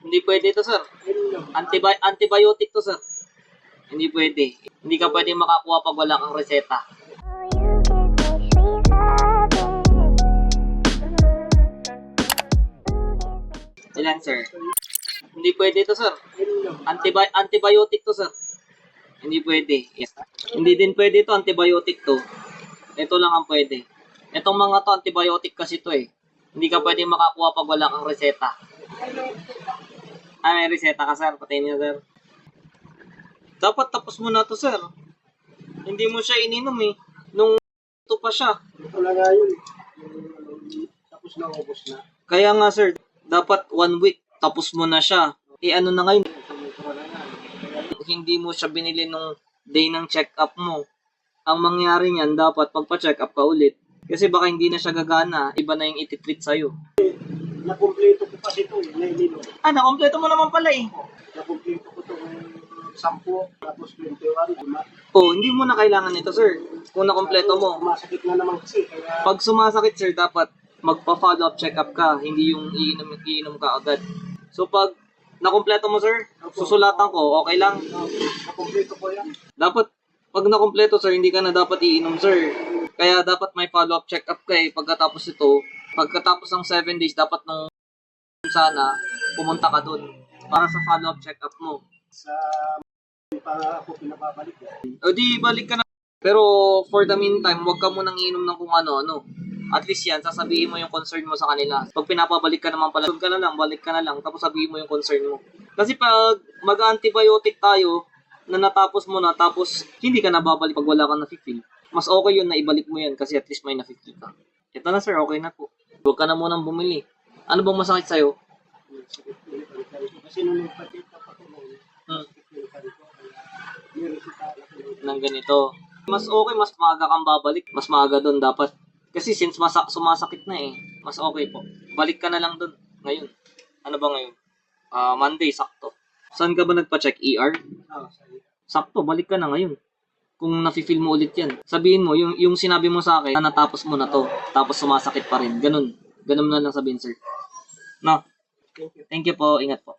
Hindi pwede ito, sir. Antibiotic to, sir. Hindi pwede. Hindi ka pwede makakuha pag wala kang reseta. Ilan, sir? Hindi pwede ito, sir. Antibiotic to, sir. Hindi pwede. Yes. Hindi din pwede ito, antibiotic to. Ito lang ang pwede. Itong mga to, antibiotic kasi to eh. Hindi ka pwede makakuha pag wala kang reseta. May reseta ka, sir. Patayin niyo, sir. Dapat tapos mo na to, sir. Hindi mo siya ininom eh. Nung ito pa siya. Wala nga yun. Tapos na, ubos na. Kaya nga, sir, dapat 1 week tapos mo na siya. Ano na ngayon? Hindi mo siya binili nung day ng check-up mo. Ang mangyari niyan, dapat pagpa-check up ka ulit. Kasi baka hindi na siya gagana, iba na yung ititreat sa'yo. Nakumpleto ko kasi ito, nailino. Nakompleto mo naman pala eh. Nakumpleto ko ito ng 10, tapos 21, 5. Hindi mo na kailangan ito, sir. Kung nakompleto mo. Sumasakit na naman kasi. Kaya Pag sumasakit, sir, dapat magpa-follow up check-up ka, hindi yung iinom ka agad. So pag nakompleto mo, sir, susulatan ko, okay lang. nakumpleto ko yan. Dapat, pag nakompleto, sir, hindi ka na dapat iinom, sir. Kaya dapat may follow-up check-up ka eh. Pagkatapos ito, pagkatapos ng 7 days, dapat nung sana, pumunta ka dun para sa follow-up check-up mo. Sa para ako pinapabalik. O di, balik ka na. Pero for the meantime, huwag ka munang iinom ng kung ano-ano. At least yan, sasabihin mo yung concern mo sa kanila. Pag pinapabalik ka naman pala, ka na lang, balik ka na lang, tapos sabihin mo yung concern mo. Kasi pag mag-antibiotic tayo, na natapos mo na, tapos hindi ka nababalik pag wala kang nafe-feel. Mas okay yun na ibalik mo yan kasi at least may nafe-feel ka. Ito na, sir, okay na po. Huwag ka na munang bumili. Ano bang masakit sa'yo? Kasi nung nagpacheck up ako nung Nang ganito. Mas okay, mas maaga kang babalik. Mas maaga doon dapat. Kasi since sumasakit na eh, mas okay po. Balik ka na lang doon ngayon. Ano ba ngayon? Monday, sakto. Saan ka ba nagpa-check? ER? Sakto, balik ka na ngayon. Kung nafe-feel mo ulit yan. Sabihin mo, yung sinabi mo sa akin, na natapos mo na to, tapos sumasakit pa rin. Ganun. Ganun na lang sabihin, sir. No? Thank you po. Ingat po.